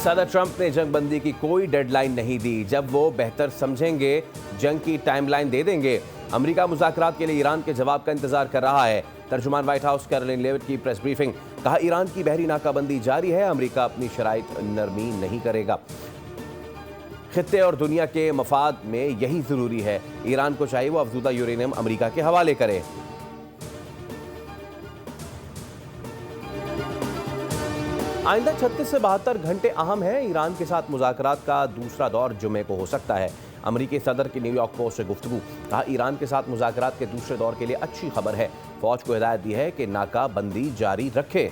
صدر ٹرمپ نے جنگ بندی کی کوئی ڈیڈ لائن نہیں دی، جب وہ بہتر سمجھیں گے جنگ کی ٹائم لائن دے دیں گے۔ امریکہ مذاکرات کے لیے ایران کے جواب کا انتظار کر رہا ہے۔ ترجمان وائٹ ہاؤس کیرولین لیوٹ کی پریس بریفنگ، کہا ایران کی بحری ناکہ بندی جاری ہے، امریکہ اپنی شرائط نرمی نہیں کرے گا۔ خطے اور دنیا کے مفاد میں یہی ضروری ہے، ایران کو چاہیے وہ افزودہ یورینیم امریکہ کے حوالے کرے۔ آئندہ 36 سے 72 گھنٹے اہم ہیں، ایران کے ساتھ مذاکرات کا دوسرا دور جمعے کو ہو سکتا ہے۔ امریکی صدر کی نیو یارک پوسٹ سے گفتگو، کہا ایران کے ساتھ مذاکرات کے دوسرے دور کے لیے اچھی خبر ہے، فوج کو ہدایت دی ہے کہ ناکہ بندی جاری رکھے۔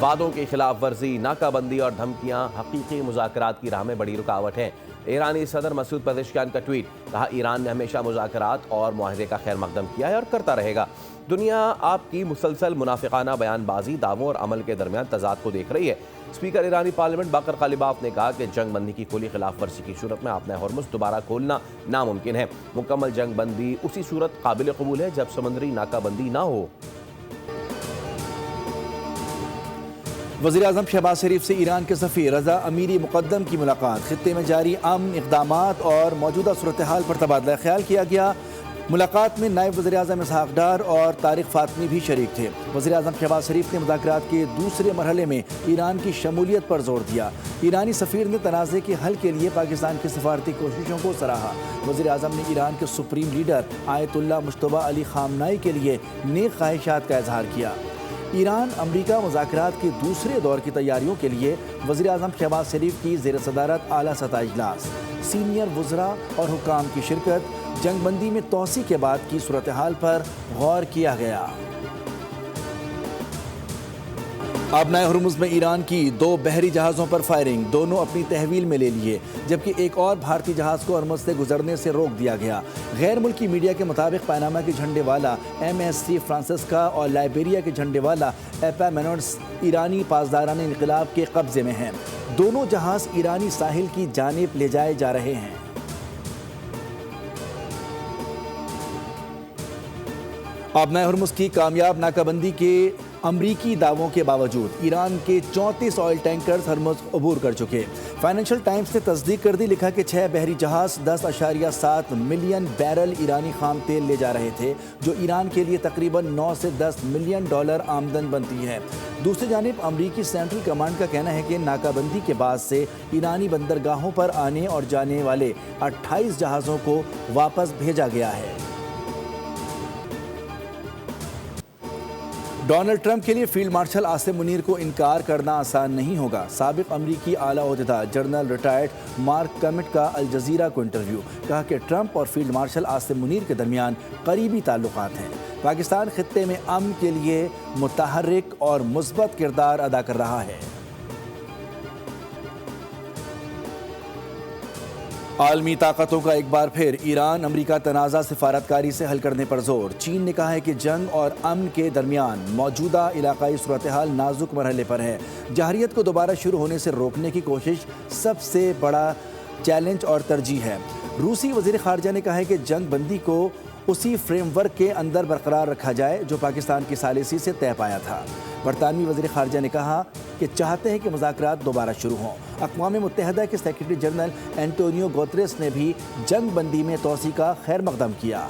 وعدوں کی خلاف ورزی، ناکہ بندی اور دھمکیاں حقیقی مذاکرات کی راہ میں بڑی رکاوٹ ہیں۔ ایرانی صدر مسعود پزشکیان کا ٹویٹ، کہا ایران نے ہمیشہ مذاکرات اور معاہدے کا خیر مقدم کیا ہے اور کرتا رہے گا۔ دنیا آپ کی مسلسل منافقانہ بیان بازی، دعووں اور عمل کے درمیان تضاد کو دیکھ رہی ہے۔ اسپیکر ایرانی پارلیمنٹ باقر غالباف نے کہا کہ جنگ بندی کی کھلی خلاف ورزی کی صورت میں آبنۂ ہرمز دوبارہ کھولنا ناممکن ہے۔ مکمل جنگ بندی اسی صورت قابل قبول ہے جب سمندری ناکہ بندی نہ ہو۔ وزیر اعظم شہباز شریف سے ایران کے سفیر رضا امیری مقدم کی ملاقات، خطے میں جاری امن اقدامات اور موجودہ صورتحال پر تبادلہ خیال کیا گیا۔ ملاقات میں نائب وزیر اعظم اسحاق ڈار اور طارق فاطمی بھی شریک تھے۔ وزیر اعظم شہباز شریف نے مذاکرات کے دوسرے مرحلے میں ایران کی شمولیت پر زور دیا۔ ایرانی سفیر نے تنازع کے حل کے لیے پاکستان کی سفارتی کوششوں کو سراہا۔ وزیر اعظم نے ایران کے سپریم لیڈر آیت اللہ مجتبیٰ علی خامنائی کے لیے نیک خواہشات کا اظہار کیا۔ ایران امریکہ مذاکرات کے دوسرے دور کی تیاریوں کے لیے وزیر اعظم شہباز شریف کی زیر صدارت اعلیٰ سطح اجلاس، سینئر وزراء اور حکام کی شرکت، جنگ بندی میں توسیع کے بعد کی صورتحال پر غور کیا گیا۔ آبنائے ہرمز میں ایران کی 2 بحری جہازوں پر فائرنگ، دونوں اپنی تحویل میں لے لیے، جبکہ ایک اور بھارتی جہاز کو ہرمز سے گزرنے سے روک دیا گیا۔ غیر ملکی میڈیا کے مطابق پاناما کے جھنڈے والا MSC فرانسسکا اور لائبیریا کے جھنڈے والا ایپامینوڈس ایرانی پاسداران انقلاب کے قبضے میں ہیں۔ دونوں جہاز ایرانی ساحل کی جانب لے جائے جا رہے ہیں۔ آبنائے ہرمز کی کامیاب ناکہ بندی کے امریکی دعووں کے باوجود ایران کے 34 آئل ٹینکرز ہرمز عبور کر چکے۔ فائنینشل ٹائمز نے تصدیق کر دی، لکھا کہ 6 بحری جہاز 10.7 ملین بیرل ایرانی خام تیل لے جا رہے تھے، جو ایران کے لیے تقریباً 9 سے 10 ملین ڈالر آمدن بنتی ہے۔ دوسری جانب امریکی سینٹرل کمانڈ کا کہنا ہے کہ ناکہ بندی کے بعد سے ایرانی بندرگاہوں پر آنے اور جانے والے 28 جہازوں کو واپس بھیجا گیا ہے۔ ڈونلڈ ٹرمپ کے لیے فیلڈ مارشل عاصم منیر کو انکار کرنا آسان نہیں ہوگا۔ سابق امریکی اعلیٰ عہدیدار جنرل ریٹائرڈ مارک کمٹ کا الجزیرہ کو انٹرویو، کہا کہ ٹرمپ اور فیلڈ مارشل عاصم منیر کے درمیان قریبی تعلقات ہیں۔ پاکستان خطے میں امن کے لیے متحرک اور مثبت کردار ادا کر رہا ہے۔ عالمی طاقتوں کا ایک بار پھر ایران امریکہ تنازع سفارتکاری سے حل کرنے پر زور۔ چین نے کہا ہے کہ جنگ اور امن کے درمیان موجودہ علاقائی صورتحال نازک مرحلے پر ہے۔ جارحیت کو دوبارہ شروع ہونے سے روکنے کی کوشش سب سے بڑا چیلنج اور ترجیح ہے۔ روسی وزیر خارجہ نے کہا ہے کہ جنگ بندی کو اسی فریم ورک کے اندر برقرار رکھا جائے جو پاکستان کی ثالثی سے طے پایا تھا۔ برطانوی وزیر خارجہ نے کہا کہ چاہتے ہیں کہ مذاکرات دوبارہ شروع ہوں۔ اقوام متحدہ کے سیکرٹری جنرل اینٹونیو گوتریس نے بھی جنگ بندی میں توسیع کا خیر مقدم کیا۔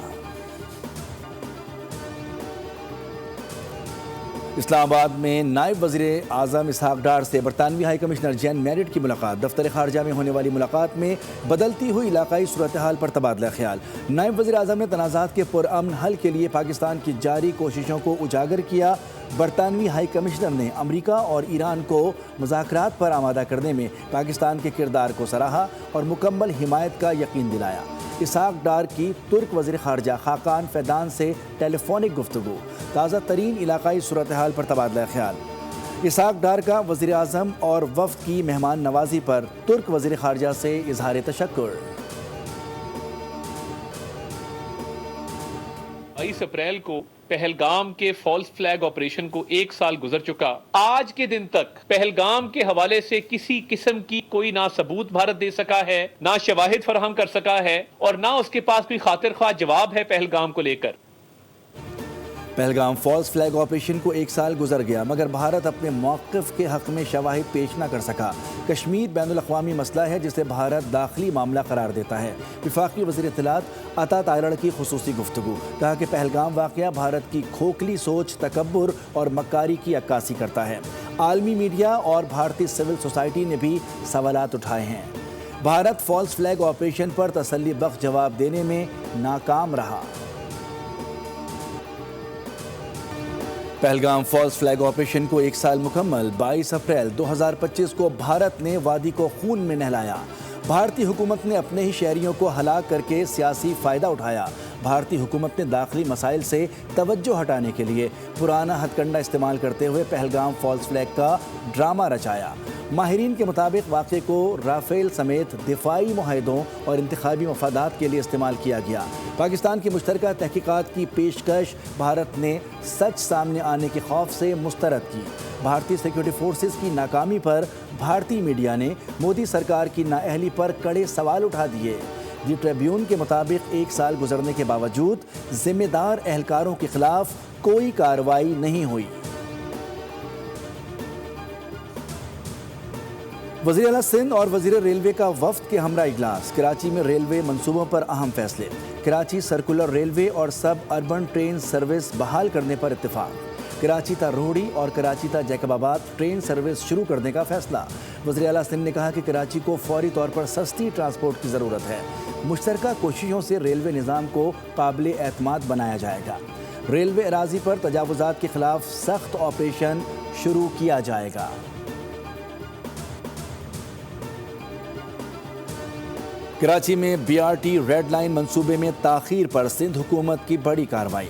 اسلام آباد میں نائب وزیر اعظم اسحاق ڈار سے برطانوی ہائی کمشنر جین میرٹ کی ملاقات، دفتر خارجہ میں ہونے والی ملاقات میں بدلتی ہوئی علاقائی صورتحال پر تبادلہ خیال۔ نائب وزیر اعظم نے تنازعات کے پرامن حل کے لیے پاکستان کی جاری کوششوں کو اجاگر کیا۔ برطانوی ہائی کمشنر نے امریکہ اور ایران کو مذاکرات پر آمادہ کرنے میں پاکستان کے کردار کو سراہا اور مکمل حمایت کا یقین دلایا۔ اسحاق ڈار کی ترک وزیر خارجہ خاقان فیدان سے ٹیلی فونک گفتگو، تازہ ترین علاقائی صورتحال پر تبادلہ خیال۔ اسحاق ڈار کا وزیر اعظم اور وفد کی مہمان نوازی پر ترک وزیر خارجہ سے اظہار تشکر۔ 22 اپریل کو پہلگام کے فالس فلیگ آپریشن کو 1 سال گزر چکا. آج کے دن تک پہلگام کے حوالے سے کسی قسم کی کوئی نہ ثبوت بھارت دے سکا ہے، نہ شواہد فراہم کر سکا ہے، اور نہ اس کے پاس کوئی خاطر خواہ جواب ہے پہلگام کو لے کر. پہلگام فالس فلیگ آپریشن کو 1 سال گزر گیا مگر بھارت اپنے موقف کے حق میں شواہد پیش نہ کر سکا. کشمیر بین الاقوامی مسئلہ ہے جسے بھارت داخلی معاملہ قرار دیتا ہے. وفاقی وزیر اطلاعات عطا تائرڑ کی خصوصی گفتگو. کہا کہ پہلگام واقعہ بھارت کی کھوکھلی سوچ، تکبر اور مکاری کی عکاسی کرتا ہے. عالمی میڈیا اور بھارتی سول سوسائٹی نے بھی سوالات اٹھائے ہیں. بھارت فالس فلیگ آپریشن پر تسلی بخش جواب دینے میں ناکام رہا. پہلگام فالس فلیگ آپریشن کو 1 سال مکمل. 22 اپریل 2025 کو بھارت نے وادی کو خون میں نہلایا. بھارتی حکومت نے اپنے ہی شہریوں کو ہلاک کر کے سیاسی فائدہ اٹھایا. بھارتی حکومت نے داخلی مسائل سے توجہ ہٹانے کے لیے پرانا ہتھ کنڈا استعمال کرتے ہوئے پہلگام فالس فلیگ کا ڈرامہ رچایا. ماہرین کے مطابق واقعے کو رافیل سمیت دفاعی معاہدوں اور انتخابی مفادات کے لیے استعمال کیا گیا. پاکستان کی مشترکہ تحقیقات کی پیشکش بھارت نے سچ سامنے آنے کے خوف سے مسترد کی. بھارتی سیکورٹی فورسز کی ناکامی پر بھارتی میڈیا نے مودی سرکار کی نااہلی پر کڑے سوال اٹھا دیے. دی ٹریبیون کے مطابق 1 سال گزرنے کے باوجود ذمہ دار اہلکاروں کے خلاف کوئی کارروائی نہیں ہوئی. وزیر اعلیٰ سندھ اور وزیر ریلوے کا وفد کے ہمراہ اجلاس. کراچی میں ریلوے منصوبوں پر اہم فیصلے. کراچی سرکولر ریلوے اور سب اربن ٹرین سروس بحال کرنے پر اتفاق. کراچی تا روہڑی اور کراچی تا جیکب آباد ٹرین سروس شروع کرنے کا فیصلہ. وزیر اعلیٰ سندھ نے کہا کہ کراچی کو فوری طور پر سستی ٹرانسپورٹ کی ضرورت ہے. مشترکہ کوششوں سے ریلوے نظام کو قابل اعتماد بنایا جائے گا. ریلوے اراضی پر تجاوزات کے خلاف سخت آپریشن شروع کیا جائے گا. کراچی میں BRT ریڈ لائن منصوبے میں تاخیر پر سندھ حکومت کی بڑی کارروائی.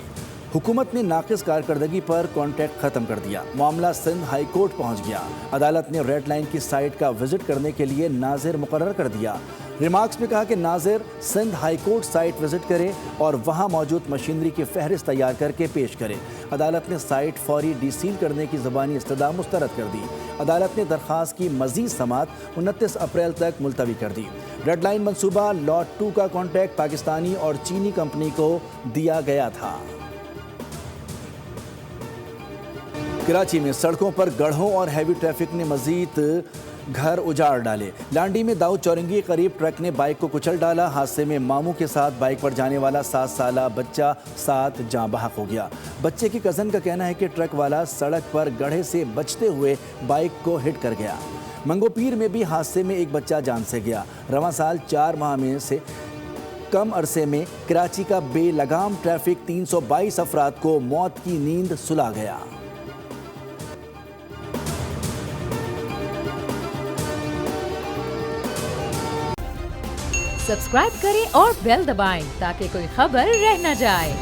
حکومت نے ناقص کارکردگی پر کانٹریکٹ ختم کر دیا. معاملہ سندھ ہائی کورٹ پہنچ گیا. عدالت نے ریڈ لائن کی سائٹ کا وزٹ کرنے کے لیے ناظر مقرر کر دیا. ریمارکس میں کہا کہ ناظر Sindh high court site visit کرے اور وہاں موجود مشینری کی فہرست تیار کر کے پیش کرے. عدالت نے سائٹ فوری ڈی سیل کرنے کی زبانی استدعا مسترد کر دی. عدالت نے درخواست کی مزید سماعت 29 اپریل تک ملتوی کر دی. ریڈ لائن منصوبہ لاٹ 2 کا کانٹریکٹ پاکستانی اور چینی کمپنی کو دیا گیا تھا. کراچی میں سڑکوں پر گڑھوں اور ہیوی ٹریفک نے مزید گھر اجاڑ ڈالے. لانڈی میں داؤد چورنگی کے قریب ٹرک نے بائک کو کچل ڈالا. حادثے میں ماموں کے ساتھ بائک پر جانے والا 7 سالہ بچہ ساتھ جاں بحق ہو گیا. بچے کی کزن کا کہنا ہے کہ ٹرک والا سڑک پر گڑھے سے بچتے ہوئے بائک کو ہٹ کر گیا. منگو پیر میں بھی حادثے میں ایک بچہ جان سے گیا. رواں سال 4 ماہ میں سے کم عرصے میں کراچی کا بے لگام ٹریفک 322 افراد کو موت کی نیند سلا گیا. سبسکرائب کریں اور بیل دبائیں تاکہ کوئی خبر رہ نہ جائے.